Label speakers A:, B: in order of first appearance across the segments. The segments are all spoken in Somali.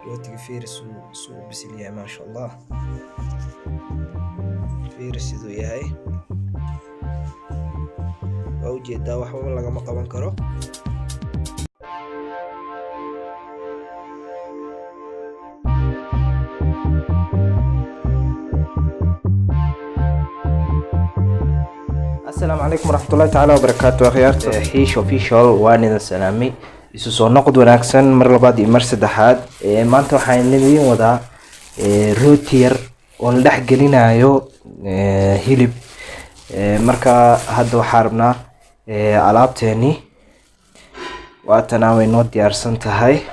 A: rootiga fiiri suu u bisil yahay maasha allah. fiiri siduu yahay, waa ujeedaa waxba lagama qaban karo. السلام عليكم ورحمة الله تعالى وبركاته. أخيارت حيش official وأنا سلامي isu soo noqod wanaagsan mar labaad iyo mar saddexaad. maanta waxaan idin wadaa rooti yar oo la dhex gelinayo hilib. marka hadda waxaan rabnaa alaabteeni waatana way noo diyaarsan tahay.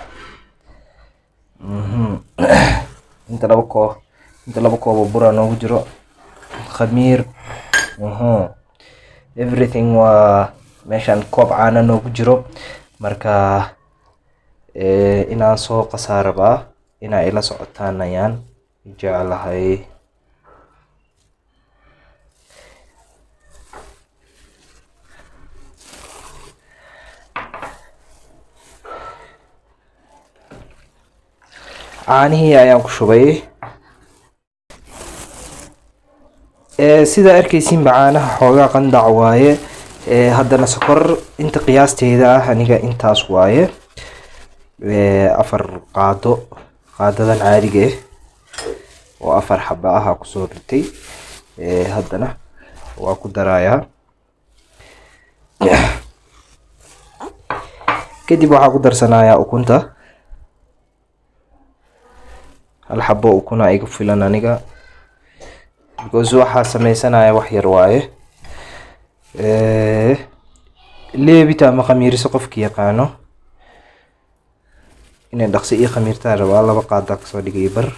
A: inta laba koob oo bur noogu jiro, khamiir, everything waa meeshan koob caana noogu jiro. marka inaan soo qasaa rabaa inaa ila socotaan ayaan jeclahay. caanihii ayaan ku shubay. sida arkaysiin caanaha xoogaa qandac waaye. haddana sokor inta qiyaasteeda ah aniga intaas waaye. 4 qaadadan caadiga oo 4 xaba ah kusoo ritay. haddana waa ku darayaa. kadib waxaa ku darsanayaa ukunta. 1 xabo ukuna igu filan aniga, because waxaa sameysanaya wax yar waaye. leebita ama khamiiriso qofkii yaqaano inay dhaqsi iyo khamiirtaa rabaa. 2 qaada kasoo dhigay bar.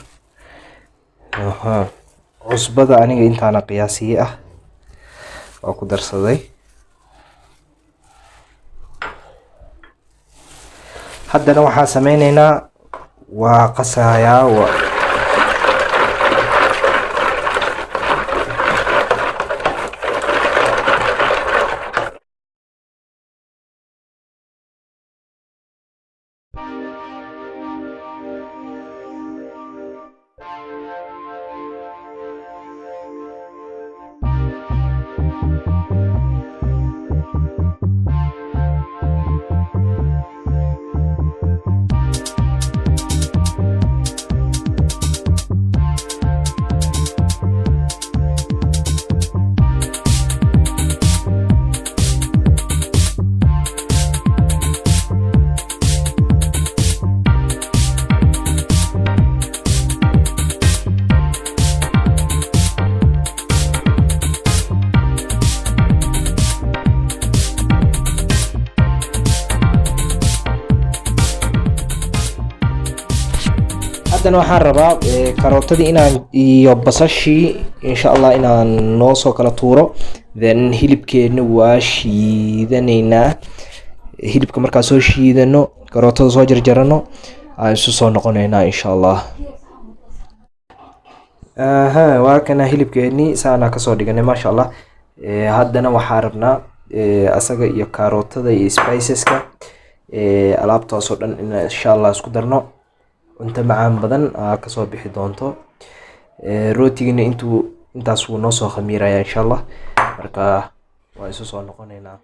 A: cusbada aniga intaana qiyaasiye ah waa ku darsaday. haddana waxaa sameyneynaa waa qasayaa. haddana waxaan rabaa karootadii inaan iyo basashii insha Allah inaan noo soo kala tuuro. then hilibkeena waa shiidanaynaa. hilibka markaa soo shiidano, karootada soo jarjarano, aan isu soo noqonaynaa insha Allah. waa kana hilibkeeni saana kasoo dhiganay maasha Allah. haddana waxaan rabnaa asaga iyo karootada iyo spiceska alaabtaas oo dhan in insha Allah isku darno. cunto macaan badan kasoo bixi doonto. rootigina intaas wuu noo soo khamiiraya insha Allah. marka waa isu soo noqonaynaa.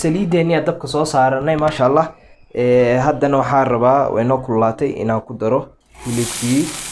A: saliideeni dabka soo saaranay maasha Allah. haddana waxaan rabaa way noo kululaatay inaan ku daro hilibkii.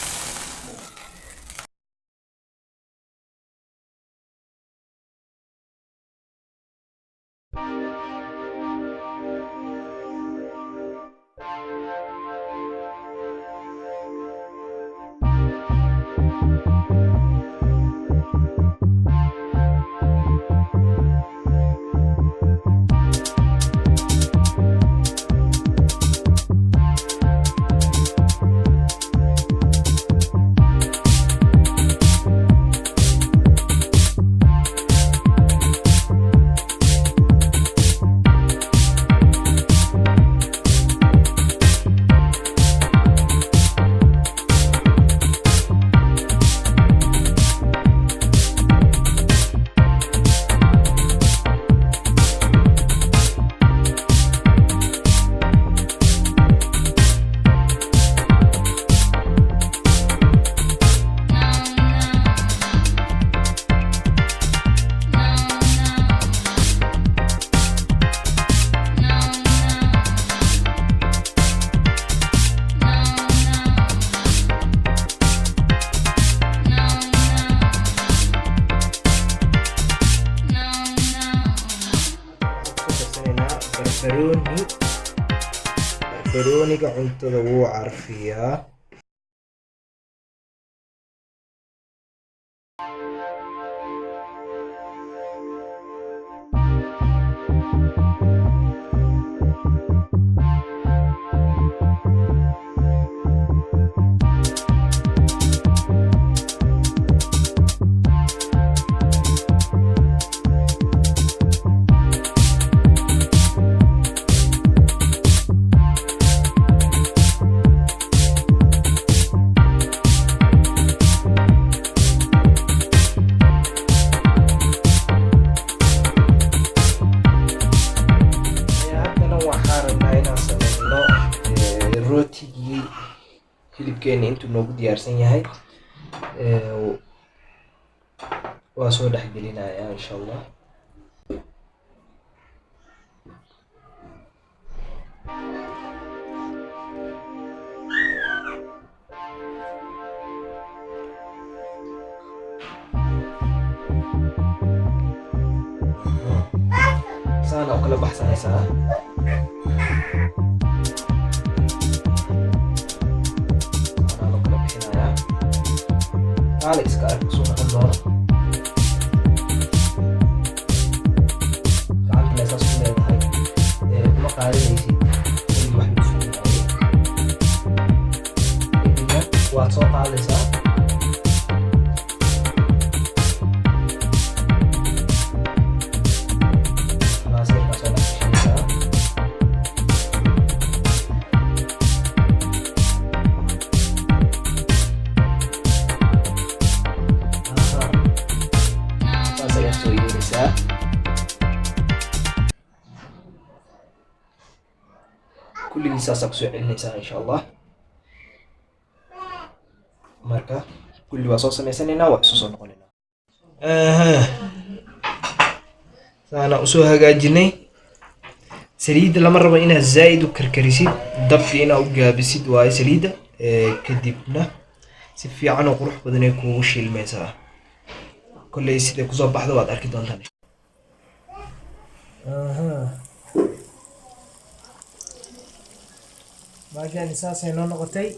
A: barbarooniga cuntada wuu carfiyaa. rootigii hilibkeena intuu noogu diyaarsan yahay waa soo dhex gelinayaa insha Allah. Sana oo kala baxsanaysaa. Alex ka suuna kan doona gacanta meeshaas ku leedahay kuma qaadanaysid in wax lagu suuqaayo kadibna waad soo qaadaysaa kulligii saasaa kusoo celinaysaa insha Allah. Marka kulli waa soo sameysanaynaa, waa isu soo noqonaynaa. Saana usoo hagaajinay. Saliidda lama rabo inaad zaid u karkarisid, dabka inaad u gaabisid waaye saliidda, kadibna si fiican oo qurux badan ay kuugu shiilmaysaa. Kolley sida kusoo baxdo waad arki doontaan. Baagani saasay noo noqotay.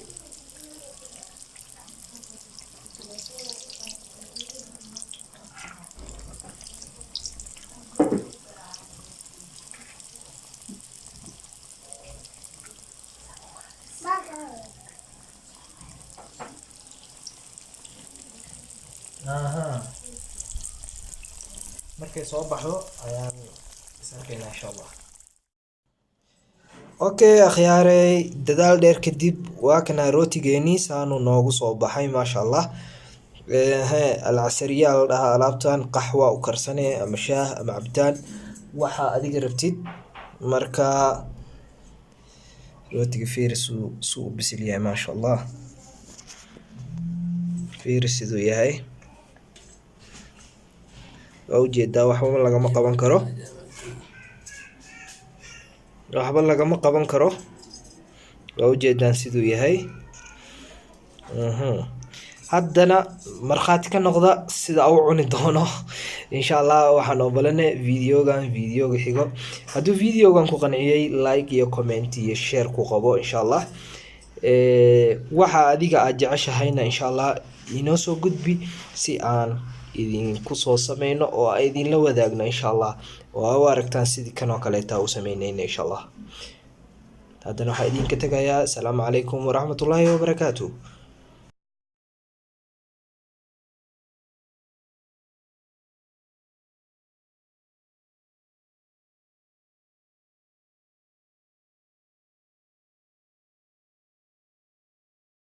A: Markay soo baxdo ayaan isarkaynaa insha Allah. Okay akhyaaray, dadaal dheer kadib waa kana rootigeeni saanu noogu soo baxay maasha Allah. Alcasariya la dhahaa alaabtan, qaxwa u karsane ama shaah ama cabitaan waxa adiga rabtid. Marka rootiga fiiris suu bisil yahay maasha Allah. Fiiris siduu yahay waa ujeedaa, waxba lagama qaban karo. waxba lagama qaban karo, waa ujeedaan siduu yahay. haddana markhaati ka noqda sida uu cuni doono insha Allah. waxaan ogolanay videoga xigo. hadduu videogan ku qanciyay, like iyo comment iyo share ku qabo insha Allah. waxa adiga aad jeceshahayna insha Allah inoo soo gudbi si aan idinku soo sameyno oo ay idin la wadaagno insha Allah. oo aragtaan sidii kan oo kale taa u sameynayna insha Allah. haddana waxaan idinka tagayaa. Assalaamu calaykum waraxmatullaahi wabarakaatuh.